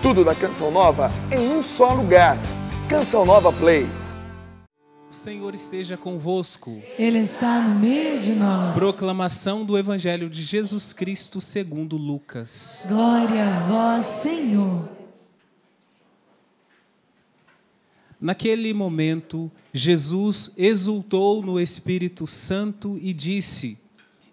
Tudo da Canção Nova em um só lugar. Canção Nova Play. O Senhor esteja convosco. Ele está no meio de nós. Proclamação do Evangelho de Jesus Cristo segundo Lucas. Glória a vós, Senhor. Naquele momento, Jesus exultou no Espírito Santo e disse: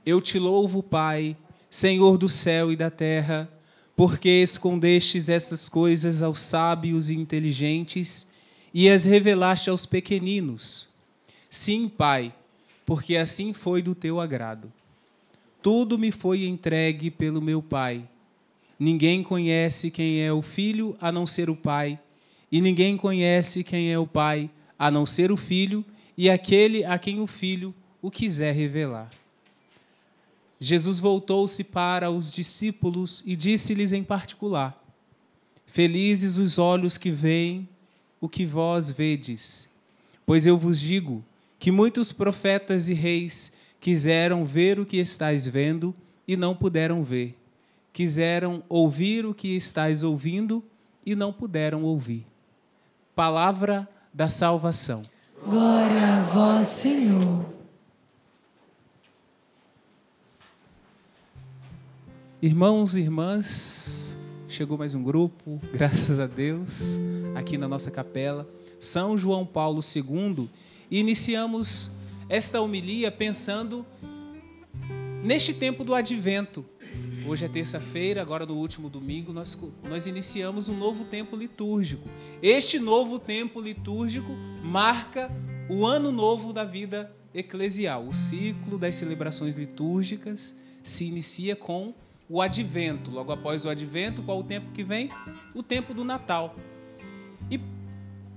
Eu te louvo, Pai, Senhor do céu e da terra, porque escondestes essas coisas aos sábios e inteligentes e as revelaste aos pequeninos. Sim, Pai, porque assim foi do teu agrado. Tudo me foi entregue pelo meu Pai. Ninguém conhece quem é o Filho a não ser o Pai, e ninguém conhece quem é o Pai a não ser o Filho e aquele a quem o Filho o quiser revelar. Jesus voltou-se para os discípulos e disse-lhes em particular: Felizes os olhos que veem o que vós vedes, pois eu vos digo que muitos profetas e reis quiseram ver o que estáis vendo e não puderam ver, quiseram ouvir o que estáis ouvindo e não puderam ouvir. Palavra da salvação. Glória a vós, Senhor. Irmãos e irmãs, chegou mais um grupo, graças a Deus, aqui na nossa capela, São João Paulo II, e iniciamos esta homilia pensando neste tempo do Advento. Hoje é terça-feira, agora no último domingo, nós iniciamos um novo tempo litúrgico. Este novo tempo litúrgico marca o ano novo da vida eclesial. O ciclo das celebrações litúrgicas se inicia com o Advento. Logo após o Advento, qual o tempo que vem? O tempo do Natal. E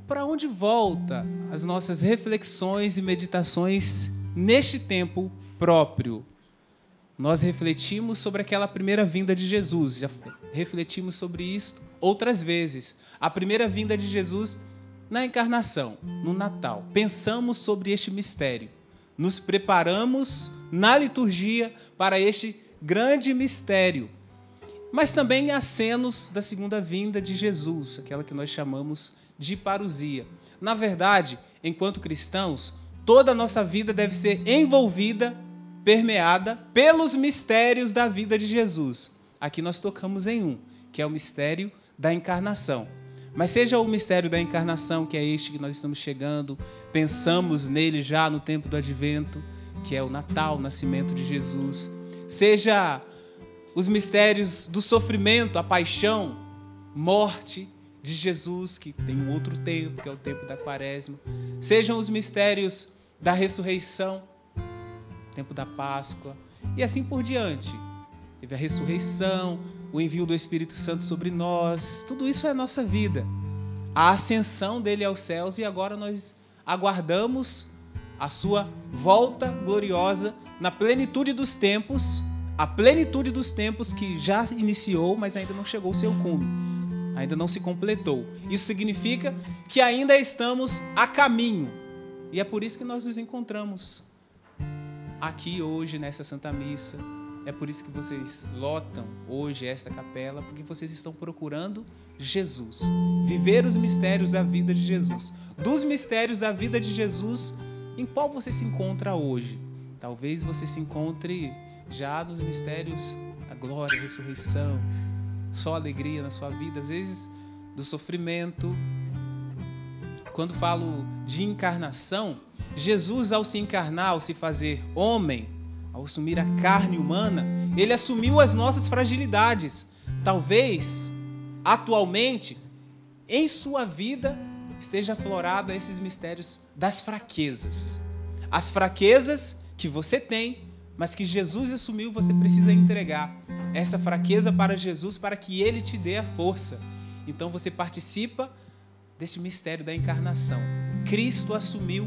para onde volta as nossas reflexões e meditações neste tempo próprio? Nós refletimos sobre aquela primeira vinda de Jesus, já refletimos sobre isso outras vezes. A primeira vinda de Jesus na encarnação, no Natal. Pensamos sobre este mistério. Nos preparamos na liturgia para este grande mistério. Mas também acenos da segunda vinda de Jesus, aquela que nós chamamos de parousia. Na verdade, enquanto cristãos, toda a nossa vida deve ser envolvida, permeada pelos mistérios da vida de Jesus. Aqui nós tocamos em um, que é o mistério da encarnação. Mas seja o mistério da encarnação, que é este que nós estamos chegando, pensamos nele já no tempo do Advento, que é o Natal, o nascimento de Jesus. Seja os mistérios do sofrimento, a paixão, morte de Jesus, que tem um outro tempo, que é o tempo da Quaresma. Sejam os mistérios da ressurreição, tempo da Páscoa, e assim por diante. Teve a ressurreição, o envio do Espírito Santo sobre nós, tudo isso é a nossa vida. A ascensão dele aos céus, e agora nós aguardamos a sua volta gloriosa na plenitude dos tempos, a plenitude dos tempos que já iniciou, mas ainda não chegou ao seu cume, ainda não se completou. Isso significa que ainda estamos a caminho, e é por isso que nós nos encontramos aqui hoje nessa Santa Missa. É por isso que vocês lotam hoje esta capela, porque vocês estão procurando Jesus, viver os mistérios da vida de Jesus. Dos mistérios da vida de Jesus, em qual você se encontra hoje? Talvez você se encontre já nos mistérios da glória, da ressurreição, só alegria na sua vida, às vezes do sofrimento. Quando falo de encarnação, Jesus, ao se encarnar, ao se fazer homem, ao assumir a carne humana, ele assumiu as nossas fragilidades. Talvez, atualmente, em sua vida, esteja aflorada esses mistérios das fraquezas. As fraquezas que você tem, mas que Jesus assumiu, você precisa entregar essa fraqueza para Jesus, para que ele te dê a força. Então você participa deste mistério da encarnação. Cristo assumiu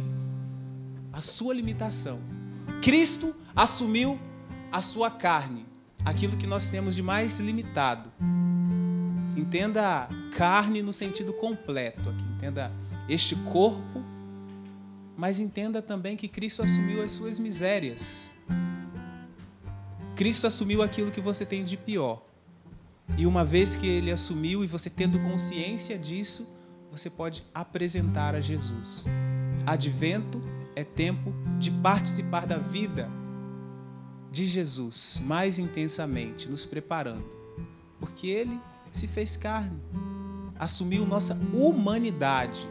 a sua limitação. Cristo assumiu a sua carne, aquilo que nós temos de mais limitado. Entenda carne no sentido completo aqui. Entenda este corpo, mas entenda também que Cristo assumiu as suas misérias. Cristo assumiu aquilo que você tem de pior. E uma vez que ele assumiu e você tendo consciência disso, você pode apresentar a Jesus. Advento é tempo de participar da vida de Jesus mais intensamente, nos preparando. Porque ele se fez carne, assumiu nossa humanidade,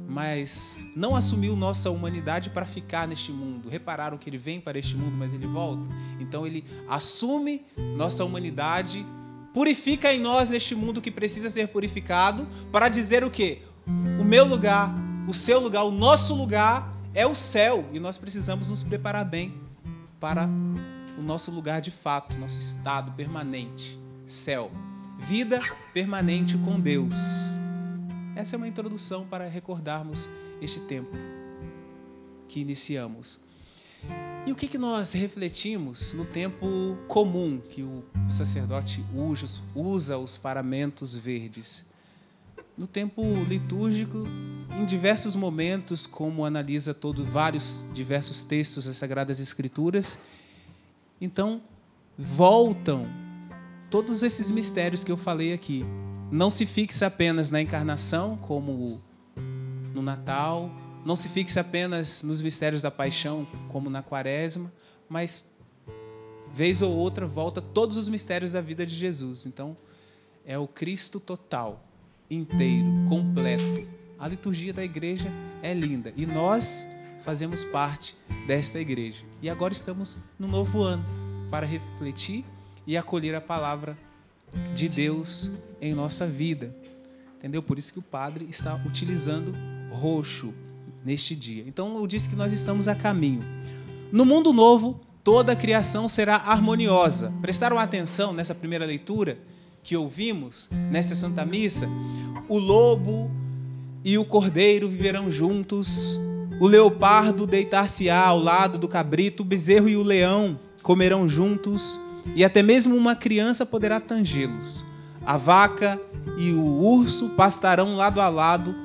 mas não assumiu nossa humanidade para ficar neste mundo. Repararam que ele vem para este mundo, mas ele volta? Então ele assume nossa humanidade, purifica em nós este mundo que precisa ser purificado, para dizer o quê? O meu lugar, o seu lugar, o nosso lugar é o céu, e nós precisamos nos preparar bem para o nosso lugar de fato, nosso estado permanente, céu, vida permanente com Deus. Essa é uma introdução para recordarmos este tempo que iniciamos. E o que nós refletimos no tempo comum que o sacerdote usa os paramentos verdes? No tempo litúrgico, em diversos momentos, como analisa diversos textos das Sagradas Escrituras, então voltam todos esses mistérios que eu falei aqui. Não se fixa apenas na encarnação, como no Natal, não se fixa apenas nos mistérios da paixão, como na Quaresma, mas vez ou outra volta todos os mistérios da vida de Jesus. Então, é o Cristo total, inteiro, completo. A liturgia da igreja é linda e nós fazemos parte desta igreja. E agora estamos no novo ano para refletir e acolher a palavra de Deus em nossa vida. Entendeu? Por isso que o padre está utilizando roxo neste dia. Então eu disse que nós estamos a caminho. No mundo novo, toda a criação será harmoniosa. Prestaram atenção nessa primeira leitura que ouvimos nessa Santa Missa? O lobo e o cordeiro viverão juntos, o leopardo deitar-se-á ao lado do cabrito, o bezerro e o leão comerão juntos, e até mesmo uma criança poderá tangê-los. A vaca e o urso pastarão lado a lado,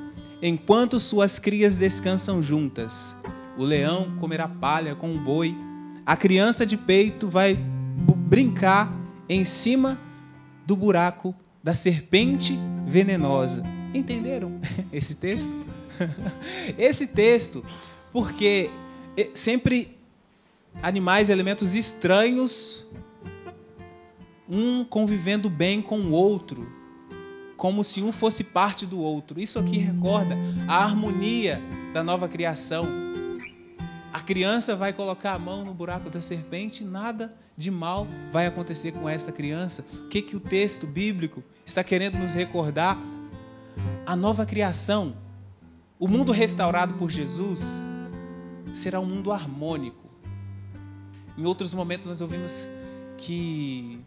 enquanto suas crias descansam juntas. O leão comerá palha com o boi, a criança de peito vai brincar em cima do buraco da serpente venenosa. Entenderam esse texto? Esse texto, porque sempre animais, elementos estranhos, um convivendo bem com o outro, como se um fosse parte do outro. Isso aqui recorda a harmonia da nova criação. A criança vai colocar a mão no buraco da serpente e nada de mal vai acontecer com essa criança. O que o texto bíblico está querendo nos recordar? A nova criação, o mundo restaurado por Jesus, será um mundo harmônico. Em outros momentos nós ouvimos que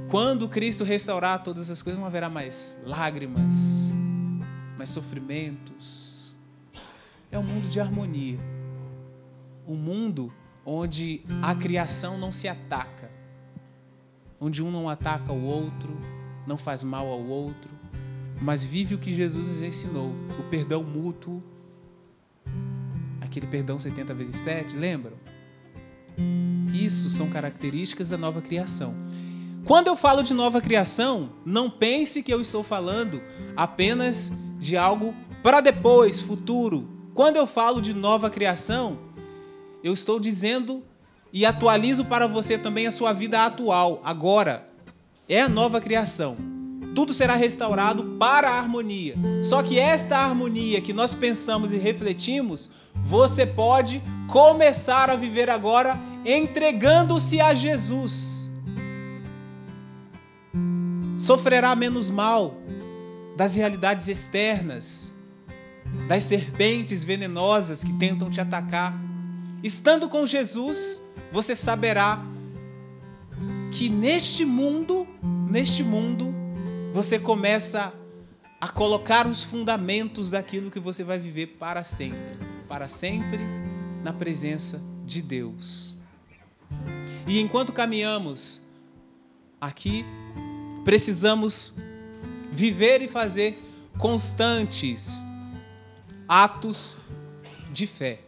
quando Cristo restaurar todas as coisas, não haverá mais lágrimas, mais sofrimentos. É um mundo de harmonia. Um mundo onde a criação não se ataca, onde um não ataca o outro, não faz mal ao outro, mas vive o que Jesus nos ensinou, o perdão mútuo, aquele perdão 70 vezes 7, lembram? Isso são características da nova criação. Quando eu falo de nova criação, não pense que eu estou falando apenas de algo para depois, futuro. Quando eu falo de nova criação, eu estou dizendo e atualizo para você também a sua vida atual, agora. É a nova criação. Tudo será restaurado para a harmonia. Só que esta harmonia que nós pensamos e refletimos, você pode começar a viver agora entregando-se a Jesus. Sofrerá menos mal das realidades externas, das serpentes venenosas que tentam te atacar. Estando com Jesus, você saberá que neste mundo, você começa a colocar os fundamentos daquilo que você vai viver para sempre na presença de Deus. E enquanto caminhamos aqui, precisamos viver e fazer constantes atos de fé.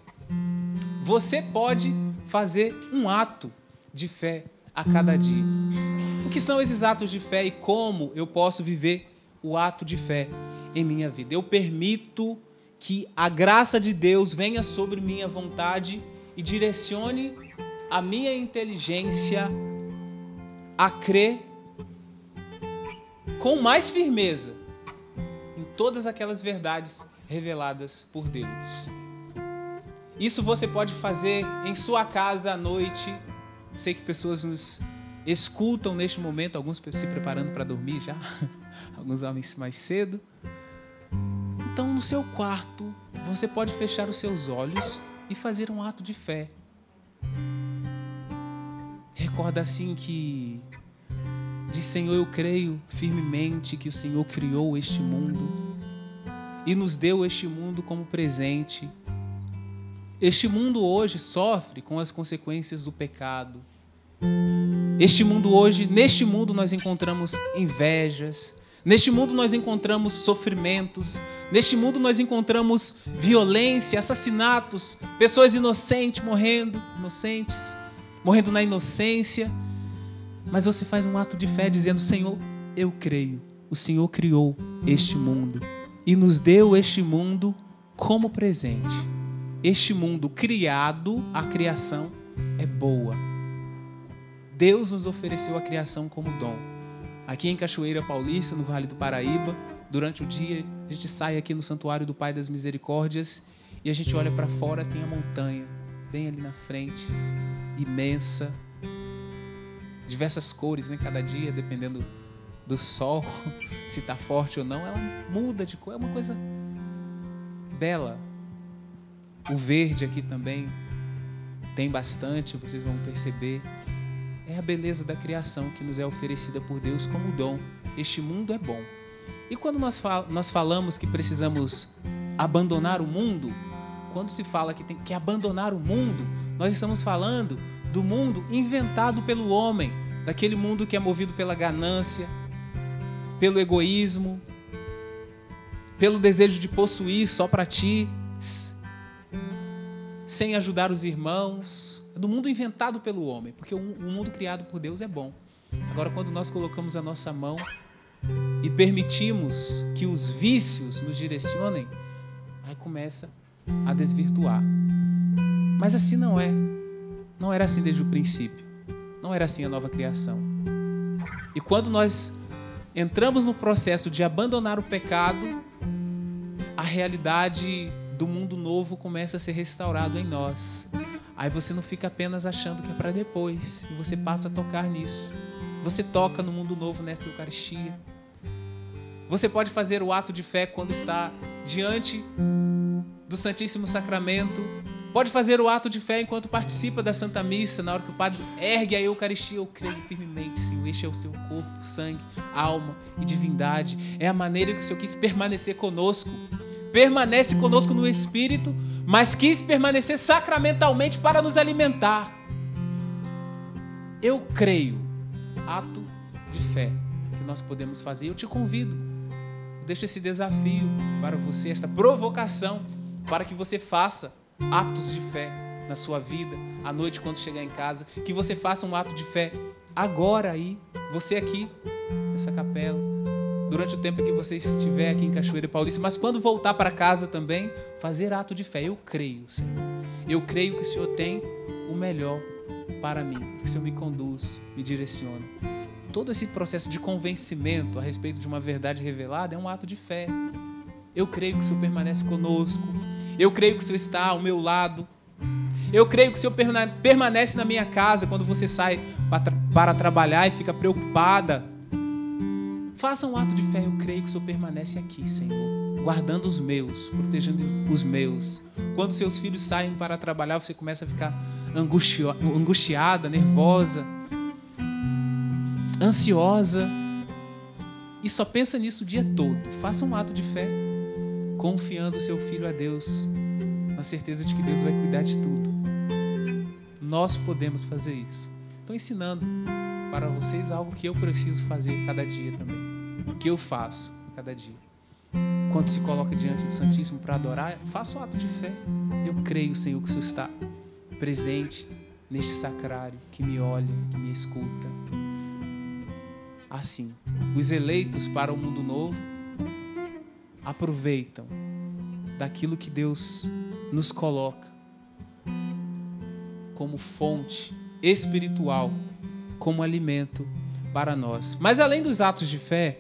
Você pode fazer um ato de fé a cada dia. O que são esses atos de fé e como eu posso viver o ato de fé em minha vida? Eu permito que a graça de Deus venha sobre minha vontade e direcione a minha inteligência a crer com mais firmeza em todas aquelas verdades reveladas por Deus. Isso você pode fazer em sua casa à noite. Sei que pessoas nos escutam neste momento, alguns se preparando para dormir já, alguns homens mais cedo. Então, no seu quarto, você pode fechar os seus olhos e fazer um ato de fé. Recorda assim que diz: Senhor, eu creio firmemente que o Senhor criou este mundo e nos deu este mundo como presente. Este mundo hoje sofre com as consequências do pecado. Neste mundo nós encontramos invejas. Neste mundo nós encontramos sofrimentos. Neste mundo nós encontramos violência, assassinatos, pessoas inocentes morrendo na inocência. Mas você faz um ato de fé dizendo: Senhor, eu creio. O Senhor criou este mundo e nos deu este mundo como presente. Este mundo criado, a criação é boa. Deus nos ofereceu a criação como dom. Aqui em Cachoeira Paulista, no Vale do Paraíba, durante o dia, a gente sai aqui no Santuário do Pai das Misericórdias e a gente olha para fora, tem a montanha, bem ali na frente, imensa, diversas cores, né? Cada dia, dependendo do sol, se está forte ou não, ela muda de cor, é uma coisa bela. O verde aqui também tem bastante, vocês vão perceber. É a beleza da criação que nos é oferecida por Deus como dom. Este mundo é bom. E quando nós falamos que precisamos abandonar o mundo, quando se fala que tem que abandonar o mundo, nós estamos falando do mundo inventado pelo homem, daquele mundo que é movido pela ganância, pelo egoísmo, pelo desejo de possuir só para ti, sem ajudar os irmãos, do mundo inventado pelo homem, porque o mundo criado por Deus é bom. Agora, quando nós colocamos a nossa mão e permitimos que os vícios nos direcionem, aí começa a desvirtuar. Mas assim não é. Não era assim desde o princípio. Não era assim a nova criação. E quando nós entramos no processo de abandonar o pecado, a realidade do mundo novo começa a ser restaurado em nós. Aí você não fica apenas achando que é para depois, e você passa a tocar nisso. Você toca no mundo novo nessa Eucaristia. Você pode fazer o ato de fé quando está diante do Santíssimo Sacramento. Pode fazer o ato de fé enquanto participa da Santa Missa, na hora que o Padre ergue a Eucaristia. Eu creio firmemente, Senhor, este é o seu corpo, sangue, alma e divindade. É a maneira que o Senhor quis permanecer conosco. Permanece conosco no Espírito, mas quis permanecer sacramentalmente para nos alimentar. Eu creio, ato de fé que nós podemos fazer. Eu te convido, eu deixo esse desafio para você, esta provocação, para que você faça atos de fé na sua vida, à noite quando chegar em casa, que você faça um ato de fé agora aí, você aqui, nessa capela, durante o tempo que você estiver aqui em Cachoeira Paulista, mas quando voltar para casa também, fazer ato de fé. Eu creio, Senhor. Eu creio que o Senhor tem o melhor para mim, que o Senhor me conduz, me direciona. Todo esse processo de convencimento a respeito de uma verdade revelada é um ato de fé. Eu creio que o Senhor permanece conosco. Eu creio que o Senhor está ao meu lado. Eu creio que o Senhor permanece na minha casa quando você sai para trabalhar e fica preocupada. Faça um ato de fé. Eu creio que o Senhor permanece aqui, Senhor, guardando os meus, protegendo os meus. Quando seus filhos saem para trabalhar, você começa a ficar angustiada, nervosa, ansiosa, e só pensa nisso o dia todo. Faça um ato de fé, confiando o seu filho a Deus, na certeza de que Deus vai cuidar de tudo. Nós podemos fazer isso. Estou ensinando para vocês algo que eu preciso fazer cada dia também, que eu faço cada dia. Quando se coloca diante do Santíssimo para adorar, faça o ato de fé. Eu creio, Senhor, que o Senhor está presente neste sacrário, que me olha, que me escuta. assim. Os eleitos para o mundo novo aproveitam daquilo que Deus nos coloca como fonte espiritual, como alimento para nós. Mas além dos atos de fé,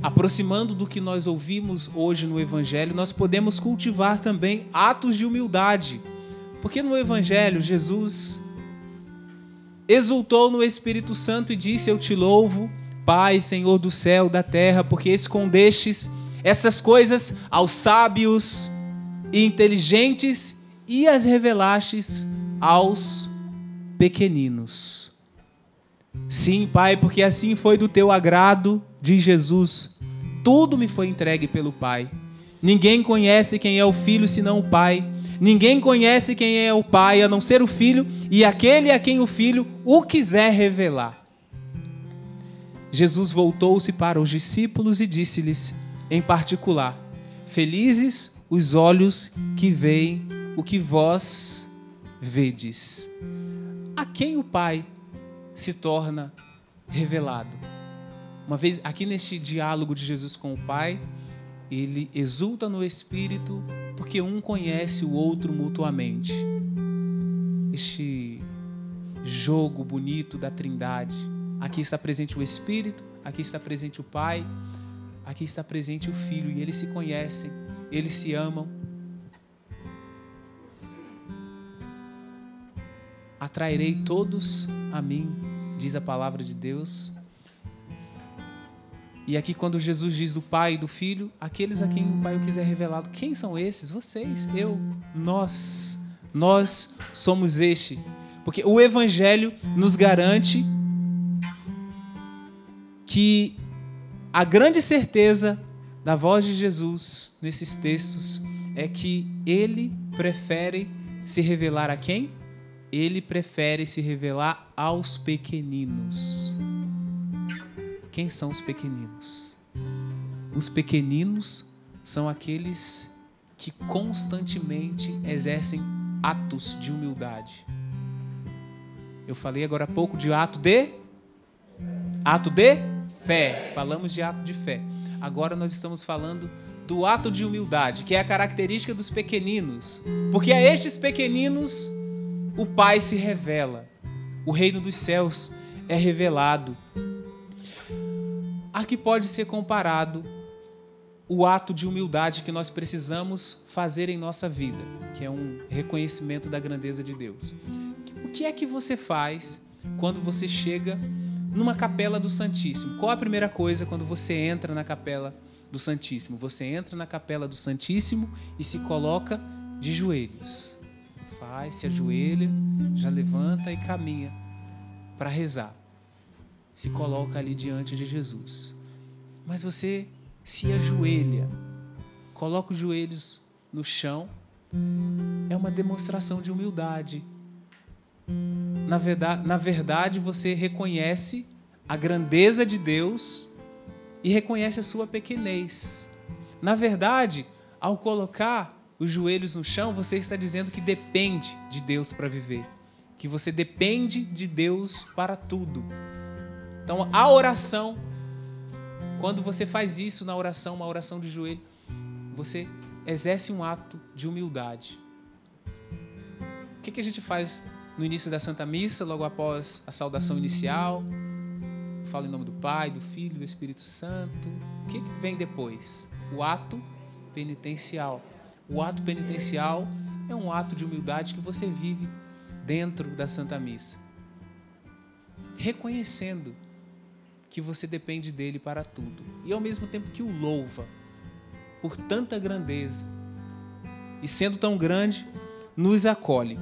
aproximando do que nós ouvimos hoje no Evangelho, nós podemos cultivar também atos de humildade. Porque no Evangelho, Jesus exultou no Espírito Santo e disse: eu te louvo, Pai, Senhor do céu, da terra, porque escondestes essas coisas aos sábios e inteligentes e as revelastes aos pequeninos. Sim, Pai, porque assim foi do teu agrado, diz Jesus. Tudo me foi entregue pelo Pai. Ninguém conhece quem é o Filho senão o Pai. Ninguém conhece quem é o Pai a não ser o Filho e aquele a quem o Filho o quiser revelar. Jesus voltou-se para os discípulos e disse-lhes, em particular: felizes os olhos que veem o que vós vedes. A quem o Pai se torna revelado? Uma vez, aqui neste diálogo de Jesus com o Pai, ele exulta no Espírito, porque um conhece o outro mutuamente. Este jogo bonito da Trindade. Aqui está presente o Espírito, aqui está presente o Pai, aqui está presente o Filho, e eles se conhecem, eles se amam. Atrairei todos a mim, diz a palavra de Deus. E aqui quando Jesus diz do Pai e do Filho, aqueles a quem o Pai o quiser revelado, quem são esses? Vocês, eu, nós somos este. Porque o Evangelho nos garante que a grande certeza da voz de Jesus nesses textos é que ele prefere se revelar a quem? Ele prefere se revelar aos pequeninos. Quem são os pequeninos? Os pequeninos são aqueles que constantemente exercem atos de humildade. Eu falei agora há pouco de ato de fé. Falamos de ato de fé. Agora nós estamos falando do ato de humildade, que é a característica dos pequeninos. Porque a estes pequeninos o Pai se revela. O reino dos céus é revelado. A que pode ser comparado o ato de humildade que nós precisamos fazer em nossa vida, que é um reconhecimento da grandeza de Deus. O que é que você faz quando você chega numa capela do Santíssimo? Qual a primeira coisa quando você entra na capela do Santíssimo? Você entra na capela do Santíssimo e se coloca de joelhos. Se ajoelha, já levanta e caminha para rezar. Se coloca ali diante de Jesus. Mas você se ajoelha, coloca os joelhos no chão, é uma demonstração de humildade. Na verdade, você reconhece a grandeza de Deus e reconhece a sua pequenez. Na verdade, ao colocar os joelhos no chão, você está dizendo que depende de Deus para viver, que você depende de Deus para tudo. Então, a oração, quando você faz isso na oração, uma oração de joelho, você exerce um ato de humildade. O que a gente faz no início da Santa Missa, logo após a saudação inicial? Eu falo em nome do Pai, do Filho e do Espírito Santo. O que vem depois? O ato penitencial. O ato penitencial é um ato de humildade que você vive dentro da Santa Missa, reconhecendo que você depende dele para tudo e ao mesmo tempo que o louva por tanta grandeza e sendo tão grande, nos acolhe.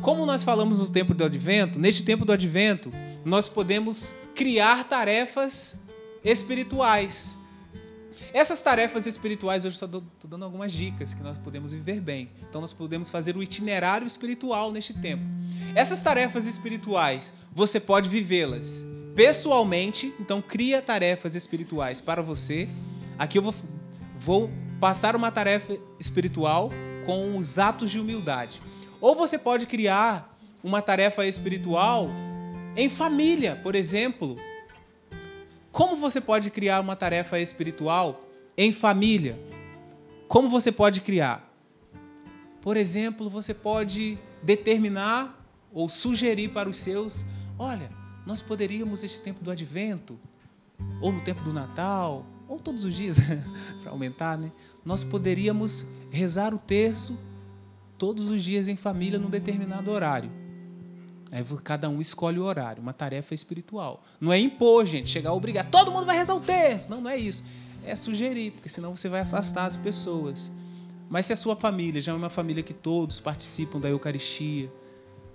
Como nós falamos no tempo do Advento, neste tempo do Advento, nós podemos criar tarefas espirituais. Essas tarefas espirituais, hoje estou dando algumas dicas que nós podemos viver bem. Então, nós podemos fazer o itinerário espiritual neste tempo. Essas tarefas espirituais, você pode vivê-las pessoalmente. Então, cria tarefas espirituais para você. Aqui eu vou passar uma tarefa espiritual com os atos de humildade. Ou você pode criar uma tarefa espiritual em família, por exemplo. Como você pode criar uma tarefa espiritual em família? Como você pode criar? Por exemplo, você pode determinar ou sugerir para os seus, olha, nós poderíamos, neste tempo do Advento, ou no tempo do Natal, ou todos os dias, para aumentar, né? Nós poderíamos rezar o terço todos os dias em família num determinado horário. Aí cada um escolhe o horário, uma tarefa espiritual. Não é impor, gente, chegar a obrigar, todo mundo vai rezar o terço. Não, não é isso. É sugerir, porque senão você vai afastar as pessoas. Mas se a sua família já é uma família que todos participam da Eucaristia,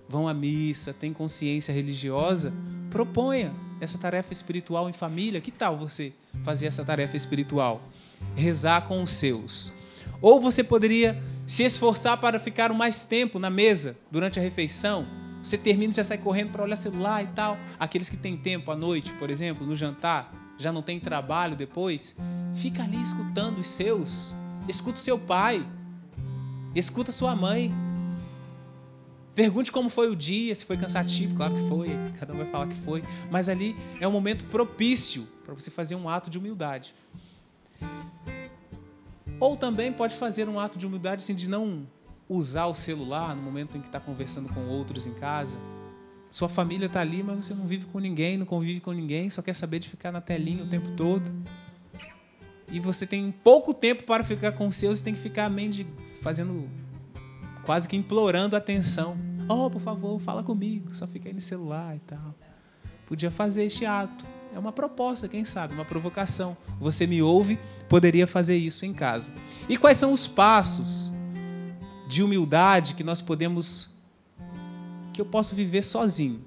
vão à missa, têm consciência religiosa, proponha essa tarefa espiritual em família. Que tal você fazer essa tarefa espiritual? Rezar com os seus. Ou você poderia se esforçar para ficar mais tempo na mesa durante a refeição. Você termina e já sai correndo para olhar celular e tal. Aqueles que têm tempo à noite, por exemplo, no jantar, já não tem trabalho depois, fica ali escutando os seus. Escuta o seu pai. Escuta sua mãe. Pergunte como foi o dia, se foi cansativo, claro que foi, cada um vai falar que foi, mas ali é um momento propício para você fazer um ato de humildade. Ou também pode fazer um ato de humildade assim, de não usar o celular no momento em que está conversando com outros em casa. Sua família está ali, mas você não vive com ninguém, não convive com ninguém, só quer saber de ficar na telinha o tempo todo. E você tem pouco tempo para ficar com os seus e tem que ficar fazendo... quase que implorando atenção. Oh, por favor, fala comigo. Só fica aí no celular e tal. Podia fazer este ato. É uma proposta, quem sabe, uma provocação. Você me ouve, poderia fazer isso em casa. E quais são os passos de humildade que nós podemos... que eu posso viver sozinho?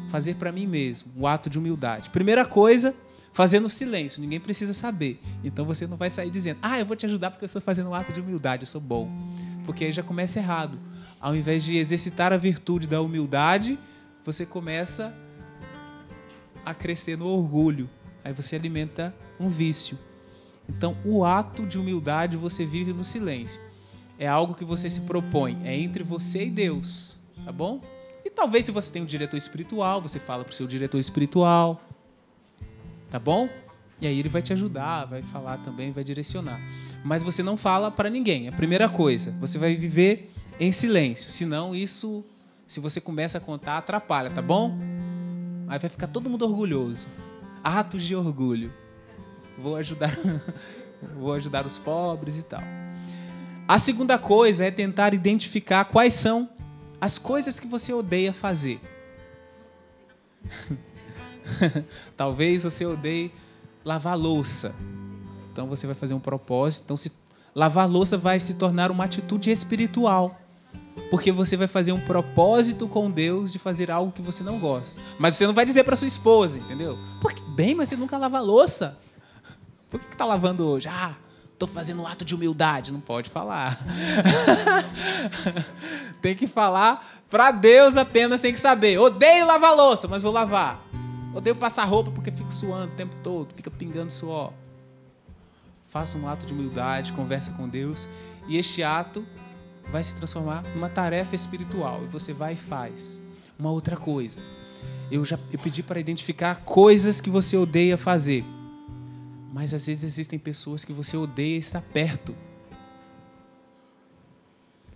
Fazer para mim mesmo, o ato de humildade. Primeira coisa, fazer no silêncio. Ninguém precisa saber. Então você não vai sair dizendo, eu vou te ajudar porque eu estou fazendo um ato de humildade, eu sou bom. Porque aí já começa errado. Ao invés de exercitar a virtude da humildade, você começa a crescer no orgulho. Aí você alimenta um vício. Então, o ato de humildade você vive no silêncio. É algo que você se propõe. É entre você e Deus. Tá bom? E talvez se você tem um diretor espiritual, você fala para o seu diretor espiritual. Tá bom? E aí ele vai te ajudar, vai falar também, vai direcionar. Mas você não fala para ninguém. É a primeira coisa. Você vai viver em silêncio. Senão isso, se você começa a contar, atrapalha, tá bom? Aí vai ficar todo mundo orgulhoso. Atos de orgulho. Vou ajudar os pobres e tal. A segunda coisa é tentar identificar quais são as coisas que você odeia fazer. Talvez você odeie lavar louça. Então você vai fazer um propósito. Então lavar louça vai se tornar uma atitude espiritual. Porque você vai fazer um propósito com Deus de fazer algo que você não gosta. Mas você não vai dizer para sua esposa, entendeu? Porque, mas você nunca lava louça. Por que está lavando hoje? Estou fazendo um ato de humildade. Não pode falar. Tem que falar para Deus apenas, tem que saber. Odeio lavar louça, mas vou lavar. Odeio passar roupa porque fico suando o tempo todo, fica pingando suor. Faça um ato de humildade, conversa com Deus. E este ato vai se transformar numa tarefa espiritual. E você vai e faz. Uma outra coisa. Eu pedi para identificar coisas que você odeia fazer. Mas às vezes existem pessoas que você odeia estar perto.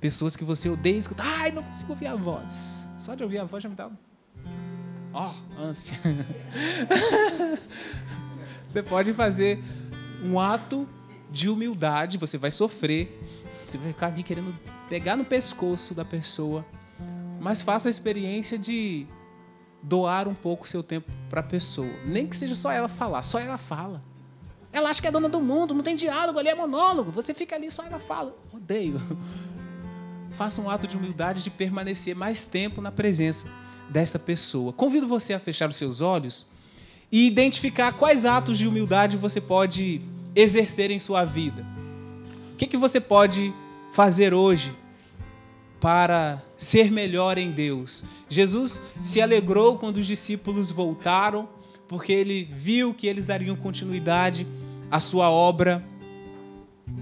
Pessoas que você odeia escutar. Não consigo ouvir a voz. Só de ouvir a voz já me dá ânsia. Você pode fazer um ato de humildade. Você vai sofrer. Você vai ficar ali querendo pegar no pescoço da pessoa. Mas faça a experiência de doar um pouco o seu tempo para a pessoa. Nem que seja só ela falar. Só ela fala. Ela acha que é dona do mundo, não tem diálogo, ali é monólogo. Você fica ali, só ela fala. Odeio. Faça um ato de humildade de permanecer mais tempo na presença dessa pessoa. Convido você a fechar os seus olhos e identificar quais atos de humildade você pode exercer em sua vida. O que você pode fazer hoje para ser melhor em Deus? Jesus se alegrou quando os discípulos voltaram, porque ele viu que eles dariam continuidade à sua obra.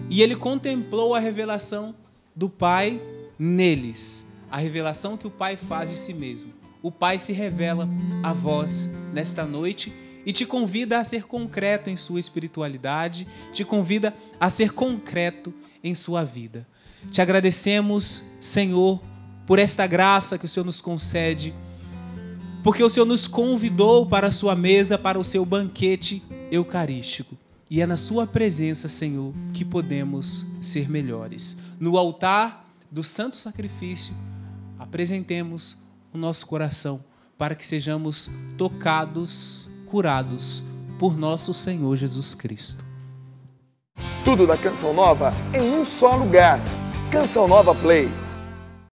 E ele contemplou a revelação do Pai neles. A revelação que o Pai faz de si mesmo. O Pai se revela a vós nesta noite e te convida a ser concreto em sua espiritualidade, te convida a ser concreto em sua vida. Te agradecemos, Senhor, por esta graça que o Senhor nos concede, porque o Senhor nos convidou para a sua mesa, para o seu banquete eucarístico. E é na sua presença, Senhor, que podemos ser melhores. No altar do santo sacrifício, apresentemos o nosso coração para que sejamos tocados, curados por nosso Senhor Jesus Cristo. Tudo da Canção Nova em um só lugar. Canção Nova Play.